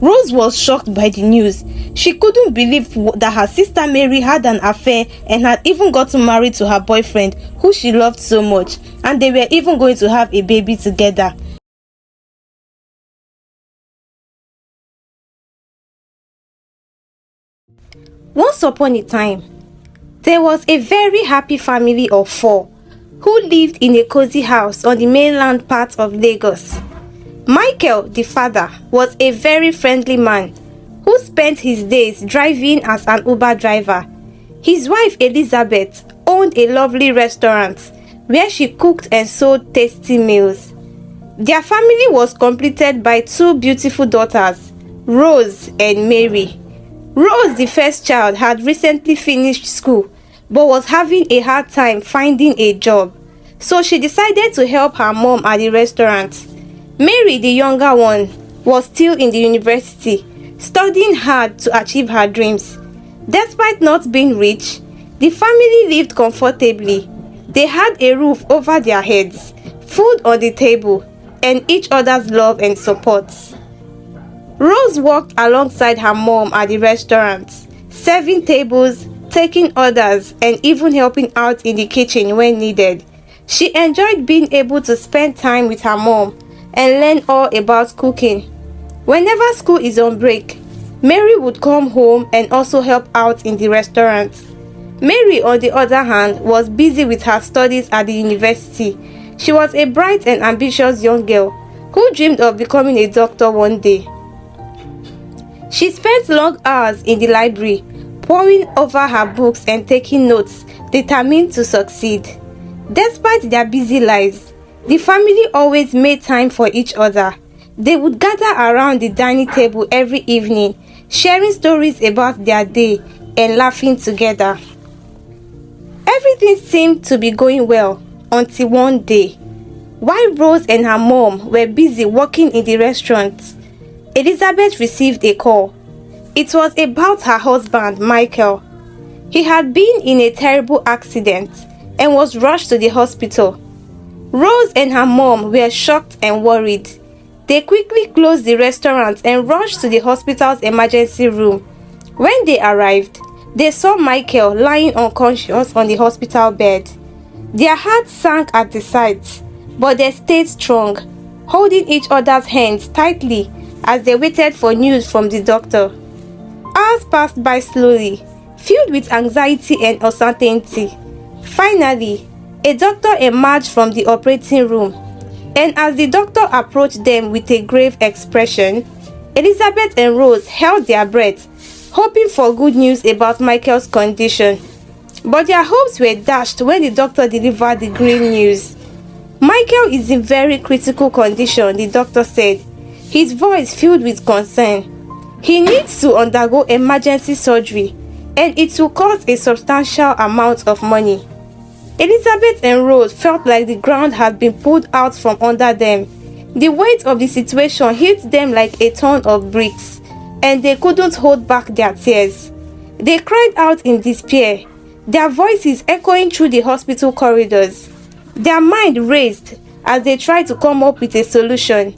Rose was shocked by the news. She couldn't believe that her sister Mary had an affair and had even gotten married to her boyfriend, who she loved so much, and they were even going to have a baby together. Once upon a time, there was a very happy family of 4 who lived in a cozy house on the mainland part of Lagos. Michael, the father, was a very friendly man who spent his days driving as an Uber driver. His wife Elizabeth owned a lovely restaurant where she cooked and sold tasty meals. Their family was completed by 2 beautiful daughters, Rose and Mary. Rose, the first child, had recently finished school but was having a hard time finding a job, so she decided to help her mom at the restaurant. Mary, the younger one, was still in the university, studying hard to achieve her dreams. Despite not being rich, the family lived comfortably. They had a roof over their heads, food on the table, and each other's love and support. Rose worked alongside her mom at the restaurant, serving tables, taking orders, and even helping out in the kitchen when needed. She enjoyed being able to spend time with her mom and learn all about cooking. Whenever school is on break, Mary would come home and also help out in the restaurant. Mary, on the other hand, was busy with her studies at the university. She was a bright and ambitious young girl who dreamed of becoming a doctor one day. She spent long hours in the library, poring over her books and taking notes, determined to succeed. Despite their busy lives, the family always made time for each other. They would gather around the dining table every evening, sharing stories about their day and laughing together. Everything seemed to be going well until one day, while Rose and her mom were busy working in the restaurant, Elizabeth received a call. It was about her husband, Michael. He had been in a terrible accident and was rushed to the hospital. Rose and her mom were shocked and worried. They quickly closed the restaurant and rushed to the hospital's emergency room. When they arrived, they saw Michael lying unconscious on the hospital bed. Their hearts sank at the sight, but they stayed strong, holding each other's hands tightly as they waited for news from the doctor. Hours passed by slowly, filled with anxiety and uncertainty. Finally, a doctor emerged from the operating room, and as the doctor approached them with a grave expression, Elizabeth and Rose held their breath, hoping for good news about Michael's condition. But their hopes were dashed when the doctor delivered the grim news. Michael is in very critical condition, the doctor said, his voice filled with concern. He needs to undergo emergency surgery, and it will cost a substantial amount of money. Elizabeth and Rose felt like the ground had been pulled out from under them. The weight of the situation hit them like a ton of bricks, and they couldn't hold back their tears. They cried out in despair, their voices echoing through the hospital corridors. Their mind raced as they tried to come up with a solution.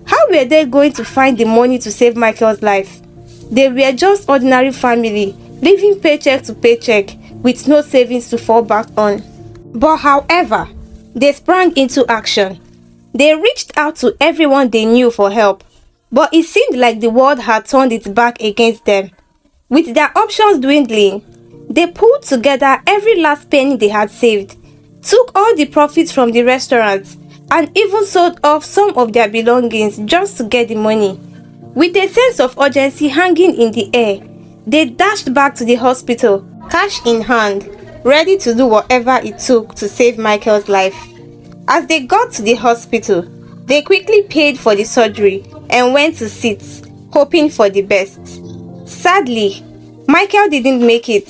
How were they going to find the money to save Michael's life? They were just ordinary family, living paycheck to paycheck with no savings to fall back on. But however, they sprang into action. They reached out to everyone they knew for help, but it seemed like the world had turned its back against them. With their options dwindling, they pulled together every last penny they had saved, took all the profits from the restaurant, and even sold off some of their belongings just to get the money. With a sense of urgency hanging in the air, they dashed back to the hospital, cash in hand, ready to do whatever it took to save Michael's life. As they got to the hospital, they quickly paid for the surgery and went to sit, hoping for the best. Sadly, Michael didn't make it.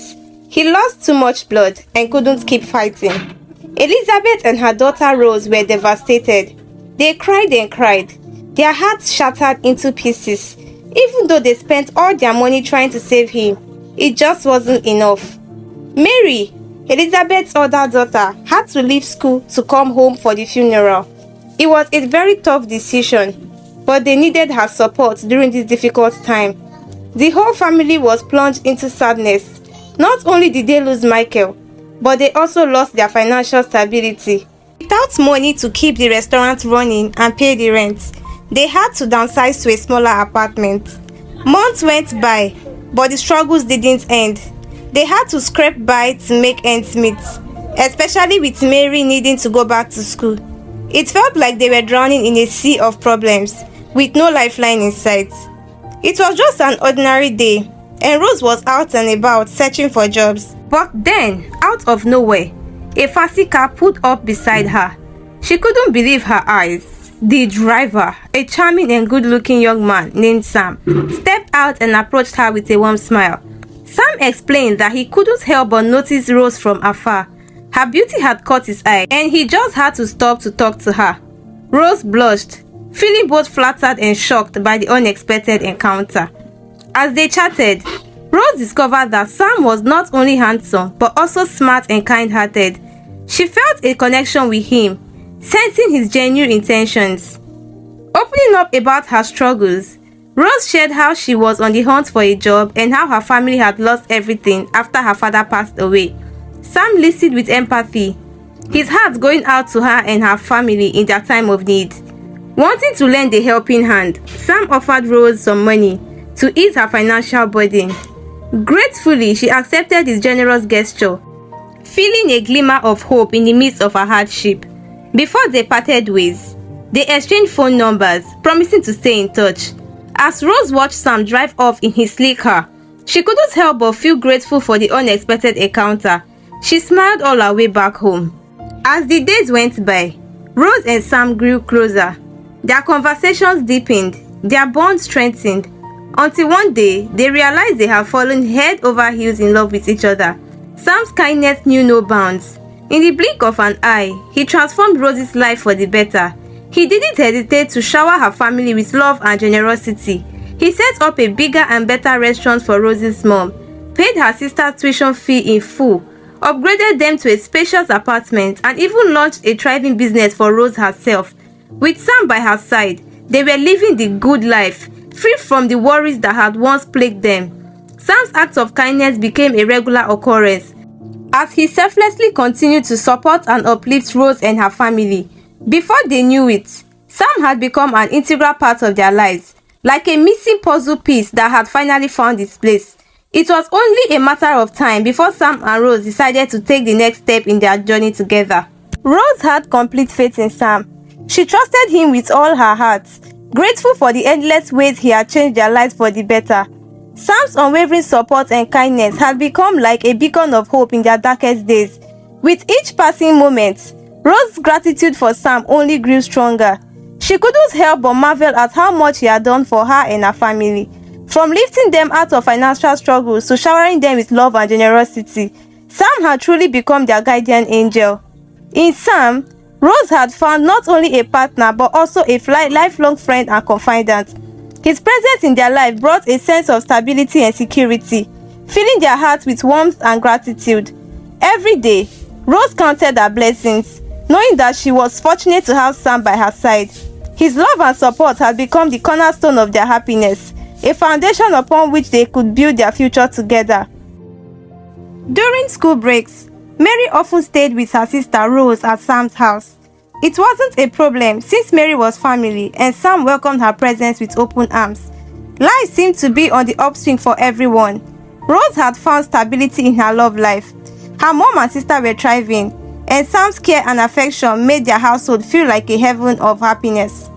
He lost too much blood and couldn't keep fighting. Elizabeth and her daughter Rose were devastated. They cried and cried, their hearts shattered into pieces. Even though they spent all their money trying to save him, it just wasn't enough. Mary, Elizabeth's older daughter, had to leave school to come home for the funeral. It was a very tough decision. but they needed her support during this difficult time. The whole family was plunged into sadness. Not only did they lose Michael, but they also lost their financial stability. Without money to keep the restaurant running and pay the rent, they had to downsize to a smaller apartment. Months went by, but the struggles didn't end. They had to scrape by to make ends meet, especially with Mary needing to go back to school. It felt like they were drowning in a sea of problems, with no lifeline in sight. It was just an ordinary day, and Rose was out and about searching for jobs. But then, out of nowhere, a fussy car pulled up beside her. She couldn't believe her eyes. The driver, a charming and good-looking young man named Sam, stepped out and approached her with a warm smile. Sam explained that he couldn't help but notice Rose from afar. Her beauty had caught his eye, and he just had to stop to talk to her. Rose blushed, feeling both flattered and shocked by the unexpected encounter. As they chatted, Rose discovered that Sam was not only handsome but also smart and kind-hearted. She felt a connection with him, sensing his genuine intentions. Opening up about her struggles, Rose shared how she was on the hunt for a job and how her family had lost everything after her father passed away. Sam listened with empathy, his heart going out to her and her family in their time of need. Wanting to lend a helping hand, Sam offered Rose some money to ease her financial burden. Gratefully, she accepted his generous gesture, feeling a glimmer of hope in the midst of her hardship. Before they parted ways, they exchanged phone numbers, promising to stay in touch. As Rose watched Sam drive off in his sleek car, she couldn't help but feel grateful for the unexpected encounter. She smiled all her way back home. As the days went by, Rose and Sam grew closer. Their conversations deepened, their bond strengthened, until one day they realized they had fallen head over heels in love with each other. Sam's kindness knew no bounds. In the blink of an eye, he transformed Rose's life for the better. He didn't hesitate to shower her family with love and generosity. He set up a bigger and better restaurant for Rose's mom, paid her sister's tuition fee in full, upgraded them to a spacious apartment, and even launched a thriving business for Rose herself. With Sam by her side, they were living the good life, free from the worries that had once plagued them. Sam's acts of kindness became a regular occurrence, as he selflessly continued to support and uplift Rose and her family. Before they knew it, Sam had become an integral part of their lives, like a missing puzzle piece that had finally found its place. It was only a matter of time before Sam and Rose decided to take the next step in their journey together. Rose had complete faith in Sam. She trusted him with all her heart, grateful for the endless ways he had changed their lives for the better. Sam's unwavering support and kindness had become like a beacon of hope in their darkest days. With each passing moment, Rose's gratitude for Sam only grew stronger. She couldn't help but marvel at how much he had done for her and her family. From lifting them out of financial struggles to showering them with love and generosity, Sam had truly become their guardian angel. In Sam, Rose had found not only a partner but also a lifelong friend and confidant. His presence in their life brought a sense of stability and security, filling their hearts with warmth and gratitude. Every day, Rose counted her blessings, knowing that she was fortunate to have Sam by her side. His love and support had become the cornerstone of their happiness, a foundation upon which they could build their future together. During school breaks, Mary often stayed with her sister Rose at Sam's house. It wasn't a problem since Mary was family and Sam welcomed her presence with open arms. Life seemed to be on the upswing for everyone. Rose had found stability in her love life. Her mom and sister were thriving, and Sam's care and affection made their household feel like a heaven of happiness.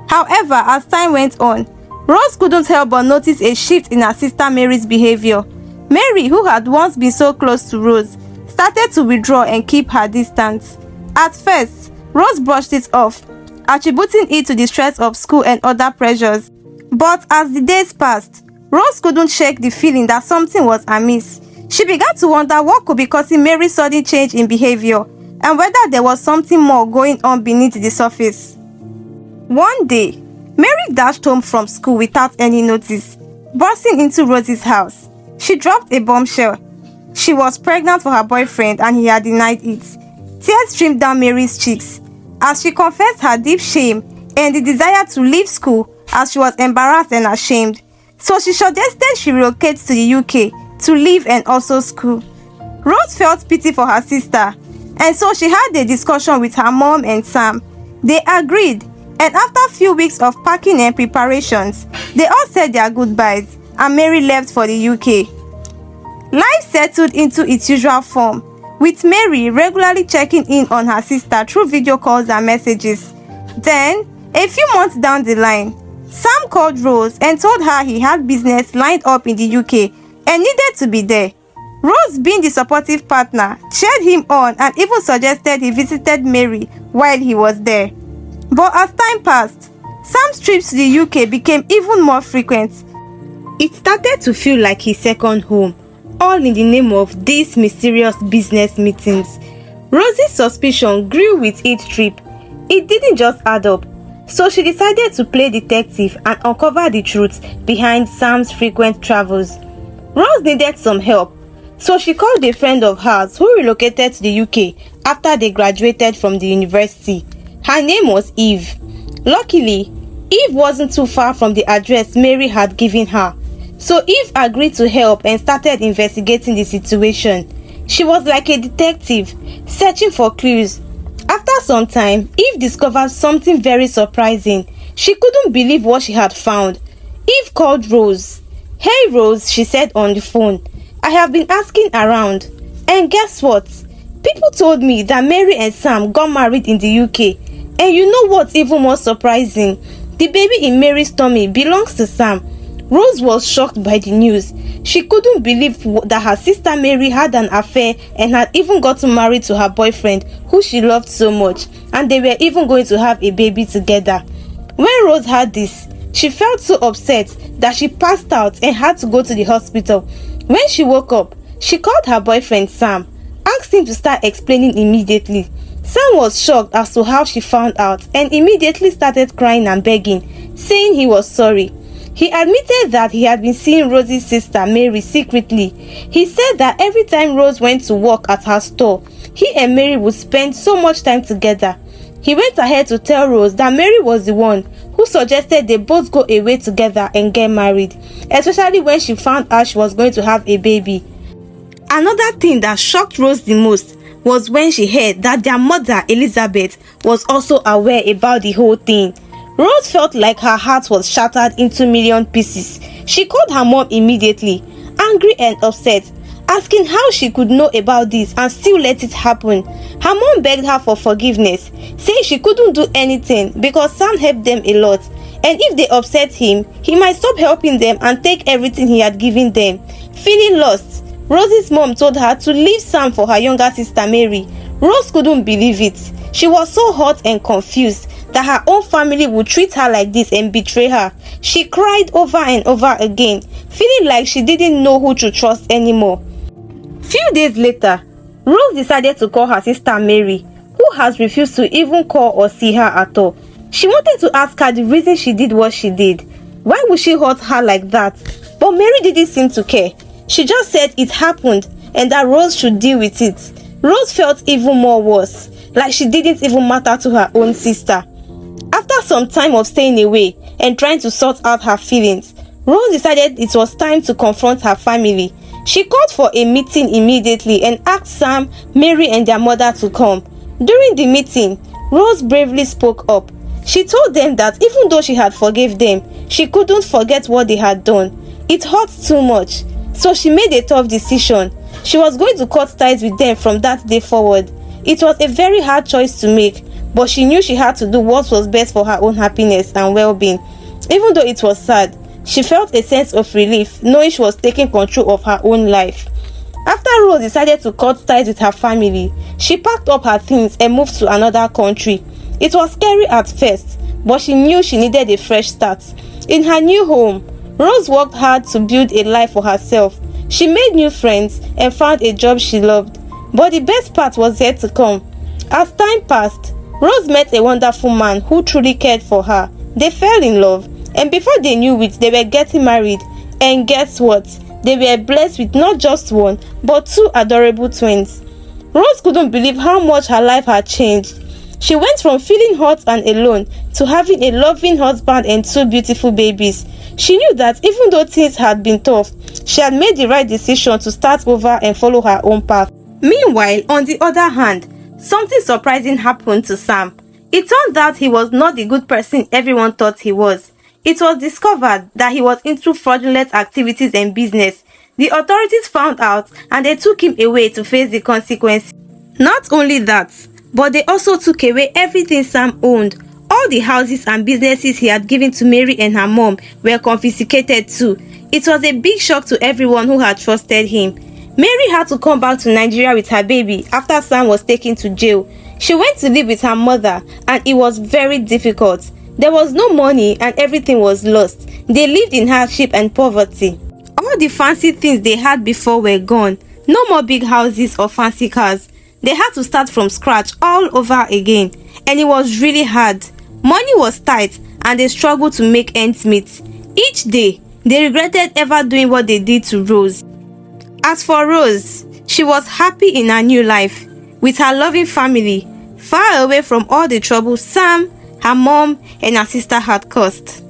However, as time went on, Rose couldn't help but notice a shift in her sister Mary's behavior. Mary, who had once been so close to Rose, started to withdraw and keep her distance. At first, Rose brushed it off, attributing it to the stress of school and other pressures. But as the days passed, Rose couldn't shake the feeling that something was amiss. She began to wonder what could be causing Mary's sudden change in behavior and whether there was something more going on beneath the surface. One day, Mary dashed home from school without any notice, bursting into Rose's house. She dropped a bombshell. She was pregnant for her boyfriend and he had denied it. Tears streamed down Mary's cheeks as she confessed her deep shame and the desire to leave school as she was embarrassed and ashamed. So she suggested she relocate to the UK to live and also school. Rose felt pity for her sister, and so she had a discussion with her mom and Sam. They agreed, and after a few weeks of packing and preparations, they all said their goodbyes, and Mary left for the UK. Life settled into its usual form, with Mary regularly checking in on her sister through video calls and messages. Then, a few months down the line, Sam called Rose and told her he had business lined up in the UK and needed to be there. Rose, being the supportive partner, cheered him on and even suggested he visited Mary while he was there. But as time passed, Sam's trips to the UK became even more frequent. It started to feel like his second home, all in the name of these mysterious business meetings. Rosie's suspicion grew with each trip. It didn't just add up, so she decided to play detective and uncover the truth behind Sam's frequent travels. Rose needed some help, so she called a friend of hers who relocated to the UK after they graduated from the university. Her name was Eve. Luckily, Eve wasn't too far from the address Mary had given her, so Eve agreed to help and started investigating the situation. She was like a detective, searching for clues. After some time, Eve discovered something very surprising. She couldn't believe what she had found. Eve called Rose. "Hey Rose," she said on the phone. "I have been asking around, and guess what? People told me that Mary and Sam got married in the UK. And you know what's even more surprising? The baby in Mary's tummy belongs to Sam." Rose was shocked by the news. She couldn't believe that her sister Mary had an affair and had even gotten married to her boyfriend, who she loved so much, and they were even going to have a baby together. When Rose heard this, she felt so upset that she passed out and had to go to the hospital. When she woke up, she called her boyfriend Sam, asked him to start explaining immediately. Sam was shocked as to how she found out and immediately started crying and begging, saying he was sorry. He admitted that he had been seeing Rosie's sister Mary secretly. He said that every time Rose went to work at her store, he and Mary would spend so much time together. He went ahead to tell Rose that Mary was the one who suggested they both go away together and get married, especially when she found out she was going to have a baby. Another thing that shocked Rose the most was when she heard that their mother, Elizabeth, was also aware about the whole thing. Rose felt like her heart was shattered into a million pieces. She called her mom immediately, angry and upset, asking how she could know about this and still let it happen. Her mom begged her for forgiveness, saying she couldn't do anything because Sam helped them a lot, and if they upset him, he might stop helping them and take everything he had given them. Feeling lost, Rose's mom told her to leave Sam for her younger sister Mary. Rose couldn't believe it. She was so hurt and confused that her own family would treat her like this and betray her. She cried over and over again, feeling like she didn't know who to trust anymore. Few days later, Rose decided to call her sister Mary, who has refused to even call or see her at all. She wanted to ask her the reason she did what she did. Why would she hurt her like that? But Mary didn't seem to care. She just said it happened and that Rose should deal with it. Rose felt even more worse, like she didn't even matter to her own sister. After some time of staying away and trying to sort out her feelings, Rose decided it was time to confront her family. She called for a meeting immediately and asked Sam, Mary and their mother to come. During the meeting, Rose bravely spoke up. She told them that even though she had forgiven them, she couldn't forget what they had done. It hurt too much, so she made a tough decision. She was going to cut ties with them from that day forward. It was a very hard choice to make, but she knew she had to do what was best for her own happiness and well-being. Even though it was sad, she felt a sense of relief knowing she was taking control of her own life. After Rose decided to cut ties with her family, she packed up her things and moved to another country. It was scary at first, but she knew she needed a fresh start. In her new home, Rose worked hard to build a life for herself. She made new friends and found a job she loved. But the best part was yet to come. As time passed, Rose met a wonderful man who truly cared for her. They fell in love, and before they knew it, they were getting married. And guess what? They were blessed with not just one, but two adorable twins. Rose couldn't believe how much her life had changed. She went from feeling hot and alone to having a loving husband and two beautiful babies. She knew that even though things had been tough, she had made the right decision to start over and follow her own path. Meanwhile, on the other hand, something surprising happened to Sam. It turned out he was not the good person everyone thought he was. It was discovered that he was into fraudulent activities and business. The authorities found out and they took him away to face the consequences. Not only that, but they also took away everything Sam owned. All the houses and businesses he had given to Mary and her mom were confiscated too. It was a big shock to everyone who had trusted him. Mary had to come back to Nigeria with her baby after Sam was taken to jail. She went to live with her mother and it was very difficult. There was no money and everything was lost. They lived in hardship and poverty. All the fancy things they had before were gone. No more big houses or fancy cars. They had to start from scratch all over again. And it was really hard. Money was tight and they struggled to make ends meet. Each day, they regretted ever doing what they did to Rose. As for Rose, she was happy in her new life, with her loving family, far away from all the trouble Sam, her mom, and her sister had caused.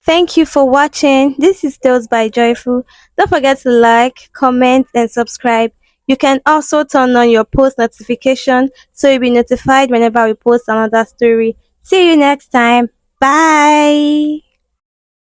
Thank you for watching. This is Tales by Joyful. Don't forget to like, comment, and subscribe. You can also turn on your post notification so you'll be notified whenever we post another story. See you next time. Bye.